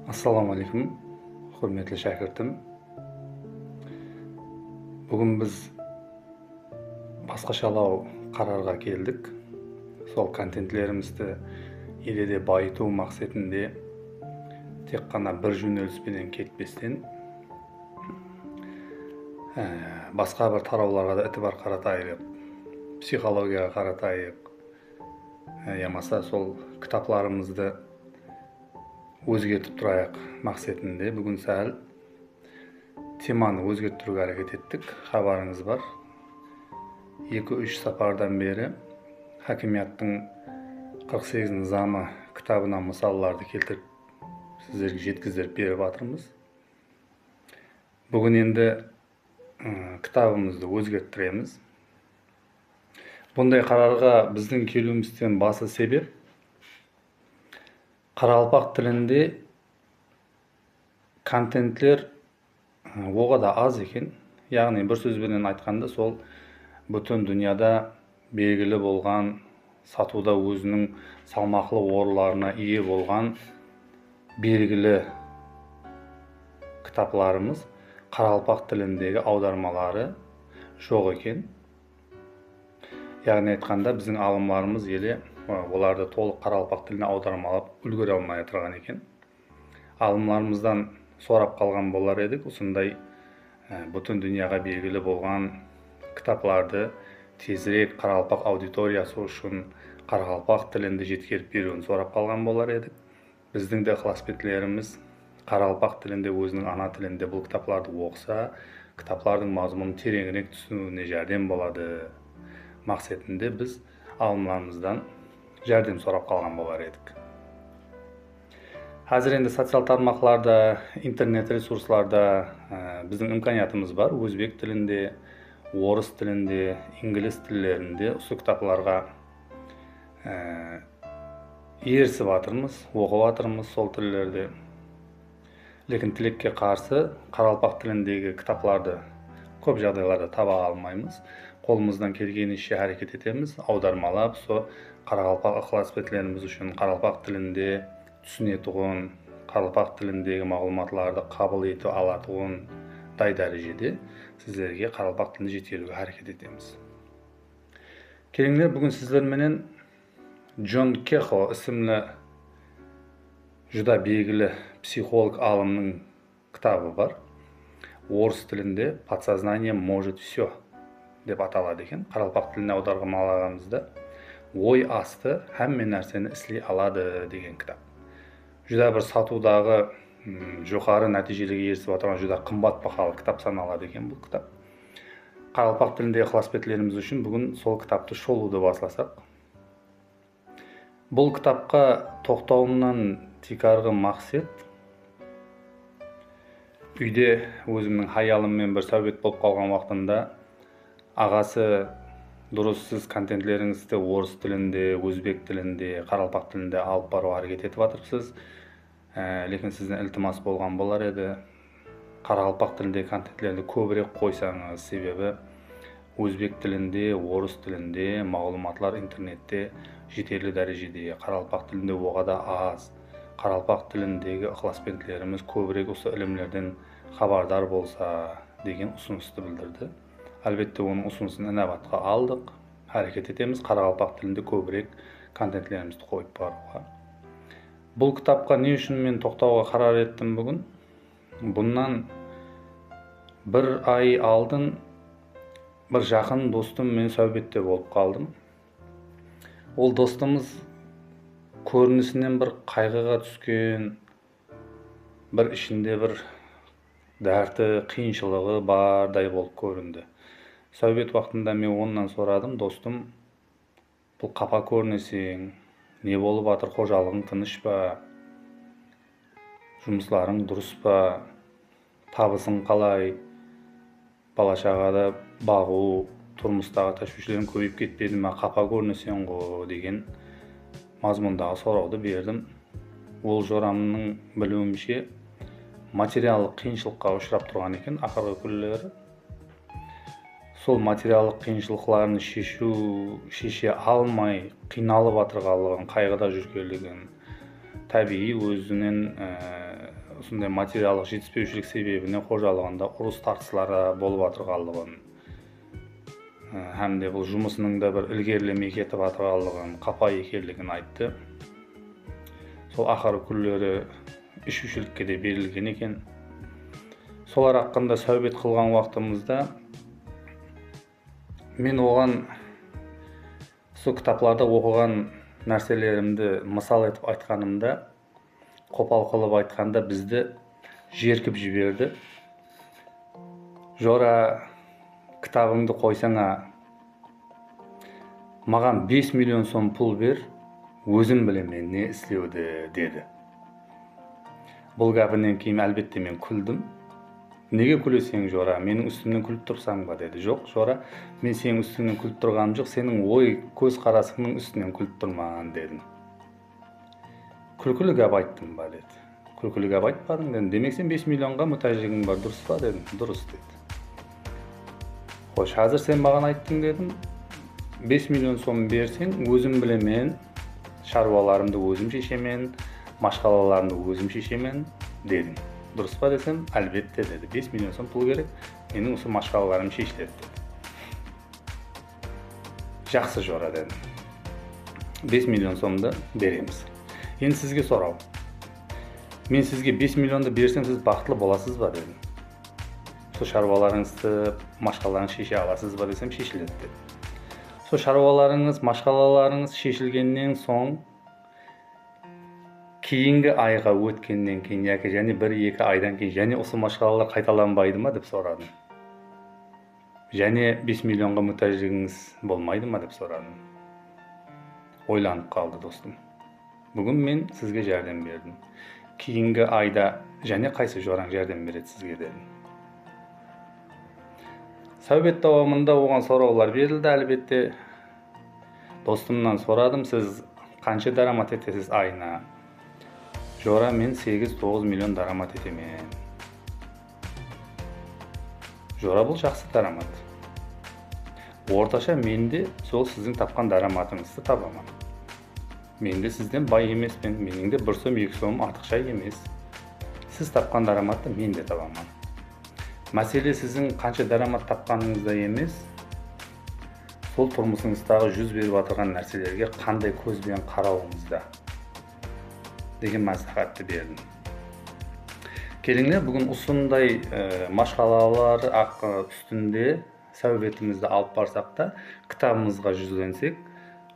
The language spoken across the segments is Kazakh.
Assalamu alaikum, hurmatli shagirdim. Bugun biz boshqachalov qarorga keldik. Sol kontentlarimizni ilede bayıtуу maqsadında tek qana bir jurnalist bilen ketbestен басқа bir тарауларга да этибар каратайык, психологияга каратайык, ямаса сол китапларымызды өзгертип турайык мақсатында бүгүн сәл теманы өзгөртүүгө аракет еттик. Хабарыңыз бар. 2-3 сапардан бери хакимияттын 48 замы китабынан мисалларды келтирип сиздерге жеткизип берип атырмыз. Бүгүн энди китабымызды өзгөрттүрөбүз. Bunday карарга биздин келүүбүздүн басы себеп Каралпак тилинде контентлер ого да аз экен. Яғни bir сөз менен айтканда сол бүтүн дүйнөдө белгили болгон, сатууда өзүнүн салмаклуу орларына ие болгон белгили китапларыбыз Каралпак тилиндеги аудармалары жок экен. Яғни айтканда биздин алымларыбыз эле оларды толук Каралпак тилине аудармалап үлгөрө алмай турган экен. Алымларыбыздан сурап калган болар эдик, ушундай бүтүн дүйнөгө белгили болгон китапларды тезирээк Каралпак аудиториясы үчүн Каралпак тилинде жеткирип берүүнү сурап калган болар эдик. Биздин да ыкыласпеттилерибиз Каралпак тилинде өзүнүн ана тилинде бул китапларды окуса, китаплардын мазмунун тереңирээк түшүнүүнү жардам болот мақсатында биз алымларыбыздан жардам сурап калган болар едик. Азыр энди социал тармактарда, интернет ресурсларда биздин имканиятыбыз бар. Өзбек тилинде, орыс тилинде, инглиз тилдеринде ушул китапларга ээрсип атырмыз, окуп атырмыз сол тилдерди. Лекин тилекке каршы Каралпак тилиндеги китапларды көп жагдайларда таба алмайбыз. Колумуздан келгенинче аракет этебиз, аудармалап, со Каралпак ыкыласпеттилерибиз үчүн Каралпак тилинде түсүнө турган, Каралпак тилиндеги маалыматларды кабыл ете ала турган дарежеде сиздерге Каралпак тилинде жеткирүүгө аракет этебиз. Келиңер, бүгүн сиздер менен Джон Кехо исимли жуда белгили психолог алымдын китабы бар. Орыс тилинде «Подсознание может все» деп аталат экен. Каралпак тилине аудармалаганыбызда ой асты хамма нерсени эслей алады деген китап. Жуда bir сатуудагы жокары натижелерге ээрсип атырган жуда кымбат баалуу китап саналат экен бул китап. Каралпак тилиндеги ыкыласпеттилерибиз үчүн бүгүн сол китапты шолууду башласак. Бул китапка токтоомдон тикаргы максат үйдө өзүмдүн хаялым менен bir сөбөт болуп калган убактында агасы дурус сиз контентлериңизди орус тилинде, өзбек тилинде, Каралпак тилинде алып барууга аракет этип атырсыз. Лекин сизден илтимас болгон болар эди. Каралпак тилиндеги контентлерди көбүрөөк койсоңуз, себеби өзбек тилинде, орус тилинде маалыматлар интернетте жетерлик дарежеде, Каралпак тилинде ого да аз. Каралпак тилиндеги ыкыласпеттилерибиз көбүрөөк ушул илимлерден хабардар болса деген усунусту билдирди. Албетте onun usunusunu inobatga aldık. Hareket etemiz. Karalpaq tilinde köbürek kontentlerinimizni koyup baruğa. Bul kitapka ne üçün men toktauga karar ettim bugün? Bundan bir ay aldın bir жақын dostum men söhbetте болып қалдым. Ол dostumuz көрінісінен bir кайгыга түскен, bir ішінде bir дәрті, қиыншылығы бардай болып көрінді. Сөйбет вақтында мен ондан сорадым, достум, бұл қапа көрінесің, не болып атыр, қожалығың тыныш па, жұмысларың дұрыс па, табысың қалай, бала шағада бағу, тұрмыстағы тәшвишлерің көбейіп кетпеді ме, қапа көрінесің ғой деген мазмұндағы сұрауды бердім. Ол жорамның білуімше материалдық қиыншылыққа ұшырап тұрған екен ақырғы күндері. Сол материалдық қиыншылықтарын шеше алмай қиналып атырғанлығын, қайғыда жүргенлігін, табиғи өзінен ушундай материалдык жетишпеушүлүк себебинен кожолугунда урус тартышлары болуп атырганлыгын, hamda бул жумусунун да бир илгерилемей кетип атырганлыгын, капай экенлигин айтты. Сол акыркы күнлөрү ишүүчүлүккө да берилген экен. Солар хакында сөйбөт кылган убактымызда мен оган сол китапларда окуган нерселеримди мисал этип айтканымда, копал кылып айтканда бизди жеркип жиберди. Жора, китабыңды койсаңа, маган 5 миллион сом пул бер, өзүм билем мен не иштөөдү деди. Бул гапынан кийин албетте мен күлдүм. Неге күлөсүң Жора, менин үстүмдөн күлүп турсаң ба деди. Жок Жора, мен сенин үстүңдөн күлүп турганым жок, сенин ой көз карасыңдын үстүнөн күлүп турман дедим. Күлкүлүү гап айттым ба деди. Күлкүлүү гап айтпадың дедим. Демек сен 5 миллионго мутажлыгың бар, дурус па дедим. Дурус деди. Хош, азыр сен маған айттың дедим. 5 миллион сом берсең, өзүм билемен, шаруаларымды өзүм шешемен, машкалаларымды өзүм шешемен дедим. Дурус па десем, албетте деди. 5 миллион сом пул керек, менин ушу машкалаларым шешилет деди. Жакшы Жора дедим. 5 миллион сомду беремиз. Эми сизге суроо. Мен сизге 5 миллионду берсем, сиз бактылуу боласыз ба дедим. Со шаруаларыңызды, машкаларыңызды шеше аласыз ба десем, шешилет деди. Со шаруаларыңыз, машкалаларыңыз шешилгенден соң, кийинги айга өткөндөн кийин яки жана 1-2 айдан кийин жана осы машкалалар кайталанбайдымы деп сурадым. Жана 5 миллионго мутажлыгыңыз болмайдымы деп сурадым. Ойланып калды достум. Бүгүн мен сизге жардам бердим. Кийинги айда жана кайсы Жораң жардам берет сизге дедим. Сөйбөт давамында оган суроолор берилди, албетте. Достумдан сурадым, сиз канча дарамат этесиз айына? Жора, мен 8-9 миллион дарамат этемен. Жора, бул жакшы дарамат. Орташа менде сол сиздин тапкан дараматыңызды табаман. Мен де сизден бай эмесмин, менин де 1 сом 2 сом артыкча эмес. Сиз тапкан дараматты мен де табаман. Маселе сиздин канча дарамат тапканыңызда эмес, сол турмушуңуздагы жүз берип атырган нерселерге кандай көз менен карооңузда деген маслихатты бердим. Келиңер, бүгүн ушундай машкалалар үстүндө сөйбөтүбүздү алып барсак да, китабыбызга жүзленсек,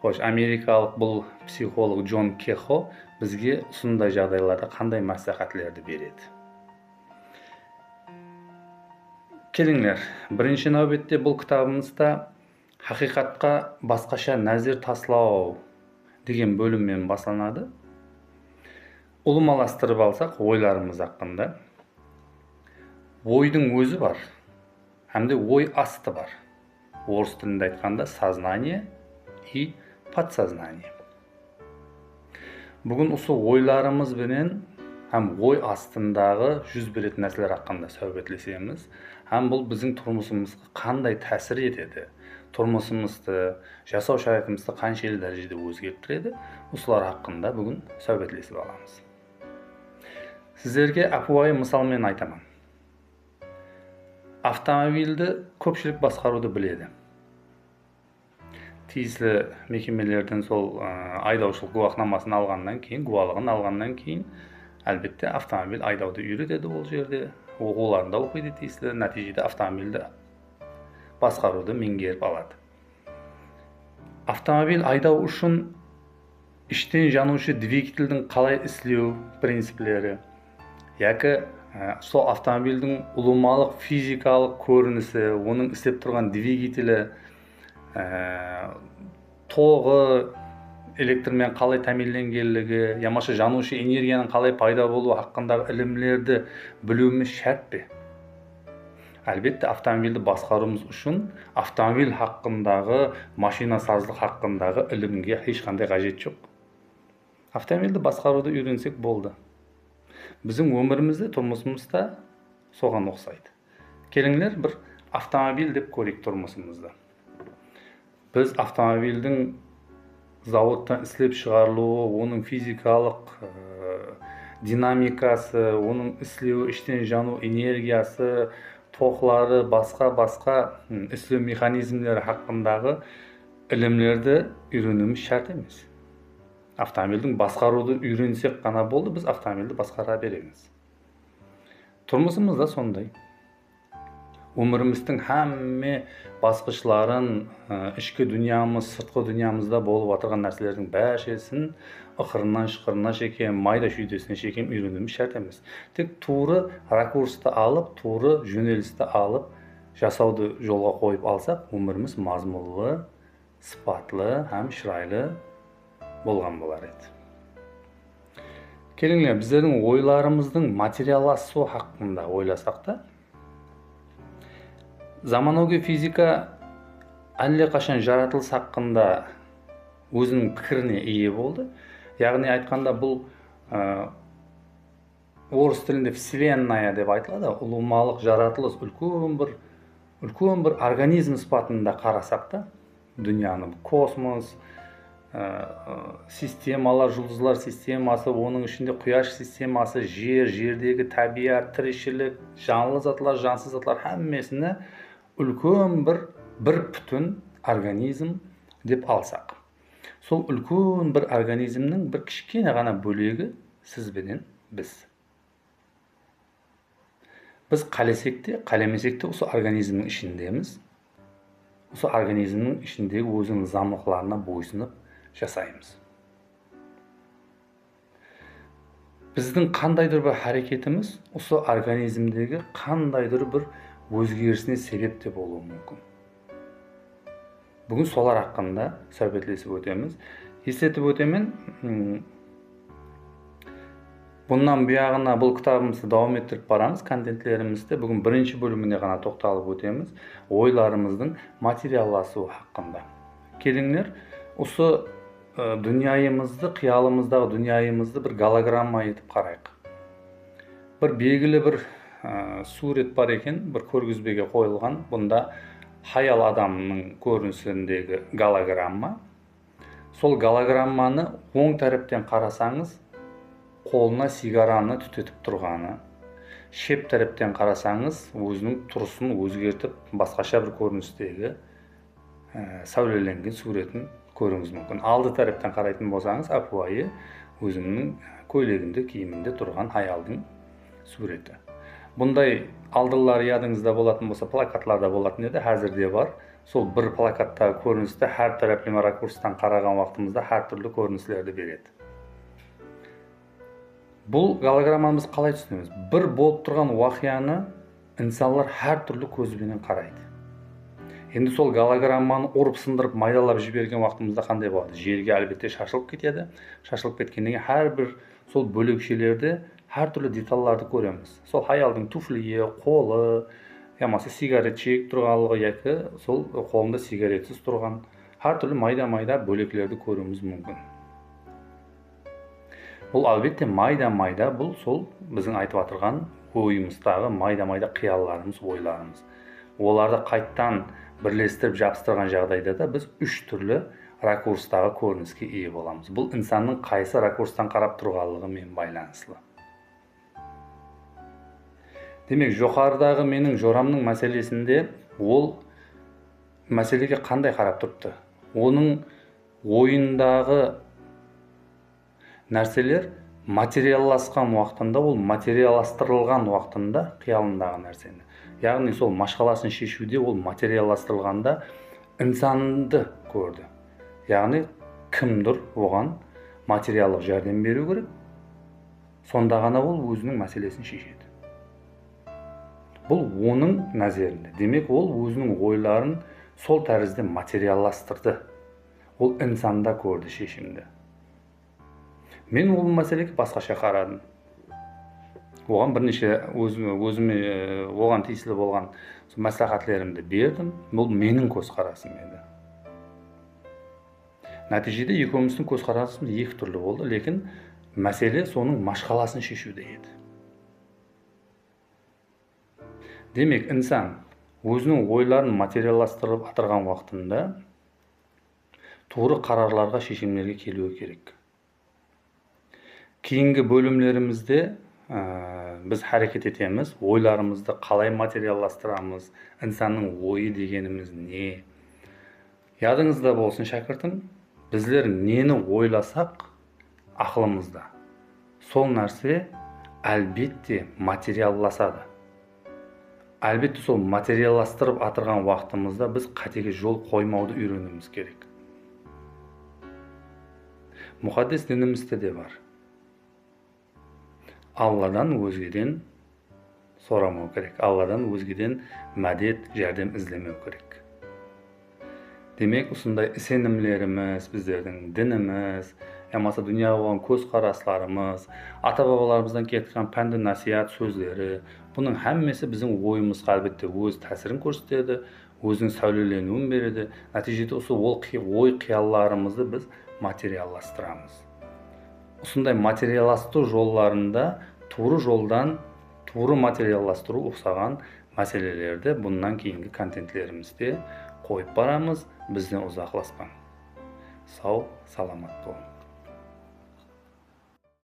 хош, америкалык бул психолог Джон Кехо бизге ушундай жагдайларда кандай маслихатлерди берет. Келиңер, биринчи нөбөттө бул китабыбызда хакыйкатка башкача назир ташлоо деген бөлүмдөн башталады. Улумалаштырып алсак, ойларыбыз хакында. Ойдун өзү бар, hamda ой асты бар. Орус тилинде айтканда сознание и подсознание. Бүгүн ушул ойларыбыз менен һәм ой астындагы жүз берет нерселер хакында сөйбөтлөшөбүз. Һәм бул биздин турмушубузга кандай таасир этеди, турмушубузду, жашоо шараытыбызды канчалык дарежеде өзгөртүрөдү, ушулар хакында бүгүн сөйбөтлөшүп алабыз. Сиздерге апуайы мисал менен айтаман. Автомобилди көпчүлүк башкарууду билет. Тийиштүү мекемелерден сол айдоочулук губахнамасын алгандан кийин, губалыгын алгандан кийин, албетте автомобиль айдауду үйрөтөдү бул жерде. Окууларында окуйт тийиштүү, натыйжада автомобилди башкарууду меңгерип алат. Автомобиль айдоо үчүн иштен жануучу двигательдин калай иштөө принциптери, яки сол автомобилдин улумалык физикалык көрүнүшү, онун иштеп турган двигатели, тогу электр менен калай тамирленгенлиги, ямаша жануучу энергиянын калай пайда болуу хакындагы илимлерди билүүбүз шартпы? Албетте автомобилди башкарууубуз үчүн автомобиль хакындагы, машина саздык хакындагы илимге эч кандай кажет жок. Автомобилди башкарууду үйрөнсөк болду. Биздин өмүрүбүздө, турмушубузда согон окшойт. Келиңер, бир автомобиль деп көрөйүк турмушубузда. Biz автомобилдин заводдон иштеп чыгарылуу, онун физикалык динамикасы, оның істеуі, іштен жану энергиясы, тоқлары, басқа істеу механизмдері хақындағы ілімлерді үйренуіміз шарт емес. Автомобильдің басқаруды үйренсек қана болды, біз автомобильді басқара береміз. Тұрмысымыз да сондай. Өміріміздің әмме басқышларын, ішкі дүниямыз, сыртқы дүниямызда болып отырған нәрселердің бәршесін ықырынан шықырына шекем, майда шүйдесіне шекем үйренуіміз шарт емес. Тек туры ракурсты алып, туры жөнелісті алып, жасауды жолға қойып алсақ, өміріміз мазмұлы, сыпатлы, һәм шырайлы болған болар еді. Келіңлер, біздердің ойларымыздың материаласу хақында ойласақ та, заманауи физика әлде қашан жаратылыс хақында өзінің пікіріне ие болды. Яғни айтқанда бұл орыс тілінде вселенная деп айтылады. Ұлымалық жаратылыс, үлкен бір организм сипатында қарасақ та, дүнияны космос, системалар, жұлдызлар системасы, оның ішінде құяш системасы, жердегі табиғат, тіршілік, жанлы затлар, жансыз затлар әммесіне үлкен бір бүтін организм деп алсақ. Сол үлкен бір организмнің бір кішкене ғана бөлегі сіз бенен біз. Біз қалесек те, қалемесек те осы организмнің ішіндеміз. Осы организмнің ішіндегі өзінің заңдылықтарына бойсынып жасаймыз. Біздің қандайдыр бір әрекетіміз осы организмдегі қандайдыр бір өзгерісіне себеп те болуы мүмкін. Бүгін солар хақында сөйлесіп өтеміз. Естетіп өтемен, бұннан бұяғына бұл кітабымызды давам еттіріп барамыз, контентлерімізді. Бүгін бірінші бөліміне ғана тоқталып өтеміз, ойларымыздың материаласуы хақында. Келіңдер, осы дүниямызды, қиялымыздағы дүниямызды бір голограмма етіп қарайық. Бір белгілі бір сурет бар екен, бір көргізбеге қойылған. Бұнда хаял адамның көрінісіндегі голограмма. Сол голограмманы оң тараптан қарасаңыз, қолына сигараны түтетіп тұрғаны. Шеп тараптан қарасаңыз, өзінің тұрысын өзгертіп, басқаша бір көріністегі сәулеленген суретін көруіңіз мүмкін. Алды тараптан қарайтын болсаңыз, апуайы өзінің көйлегінде, киімінде тұрған хаялдың суреті. Бұндай алдылар ядыңызда болатын болса, плакатларда болатын еді, әзірде бар. Сол бір плакаттағы көріністі әр тараптан ракурстан қараған уақытымызда әр түрлі көріністерді береді. Бұл голограммамыз қалай түсінеміз? Бір болып тұрған уақияны инсанлар әр түрлі көзбенен қарайды. Енді сол голограмманы ұрып сындырып майдалап жіберген уақытымызда қандай болады? Жерге әлбетте шашылып кетеді. Шашылып кеткеннен кейін әрбір сол бөлікшелерде әр түрлі деталларды көреміз. Сол хаялдың туфлие, қолы, ямасы сигарет шегіп тұрғанлығы, яки сол қолында сигаретсіз тұрған әр түрлі майда бөлеклерді көруіміз мүмкін. Бұл әлбетте майда, бұл сол біздің айтып отырған ойымыздағы майда қиялларымыз, ойларымыз. Оларды қайттан бірлестіріп жабыстырған жағдайда да біз үш түрлі ракурстағы көрініске ие боламыз. Бұл инсанның қайсы ракурстан қарап тұрғанлығымен байланысты. Демек, жоғарыдағы менің жорамның мәселесінде ол мәселеге қандай қарап тұрыпты? Оның ойындағы нәрселер материалласқан уақытында, ол материаластырылған уақытында қиялындағы нәрсені. Яғни сол машқаласын шешуде ол материаластырылғанда инсанды көрді. Яғни кімдір оған материалдық жәрдем беру керек, сонда ғана ол өзінің мәселесін шешеді. Бұл оның назарында. Демек, ол өзінің ойларын сол тәрізде материалластырды. Ол инсанда көрді шешімді. Мен ол мәселеге басқаша қарадым. Оған бірнеше өзіме оған тиесілі болған мәслихатлерімді бердім. Бұл менің көзқарасым еді. Нәтижеде екеуміздің көзқарасымыз екі түрлі болды, лекін мәселе соның машқаласын шешуде еді. Демек, инсан өзінің ойларын материаластырып атырған уақытында туыры қарарларға, шешімдерге келуі керек. Кейінгі бөлімлерімізде біз әрекет етеміз, ойларымызды қалай материалластырамыз, инсанның ойы дегеніміз не? Ядыңызда болсын, шәкіртім, біздер нені ойласақ ақылымызда, сол нәрсе әлбетте материалласады. Әлбетте сол материалластырып атырған уақытымызда біз қатеге жол қоймауды үйренуіміз керек. Мұқаддес дінімізде де бар. Алладан өзгеден сұрамау керек. Алладан өзгеден мәдет, жәрдем іздемеу керек. Демек, осындай сенімлеріміз, біздердің дініміз, ямаса дүнияға болған көзқарастарымыз, ата-бабаларымыздан кеткен пәнді насихат сөздері, бұның әммесі біздің ойымызға әлбетте өз тәсірін көрсетеді, өзінің сәулеленуін береді. Нәтижеде осы ой қиялларымызды біз материалластырамыз. Осындай материалластыру жолларында тура жолдан тура материалластыру ұқсаған мәселелерді бұннан кейінгі контентлерімізде қойып барамыз. Бізден ұзақласпаң. Сау, саламат болың.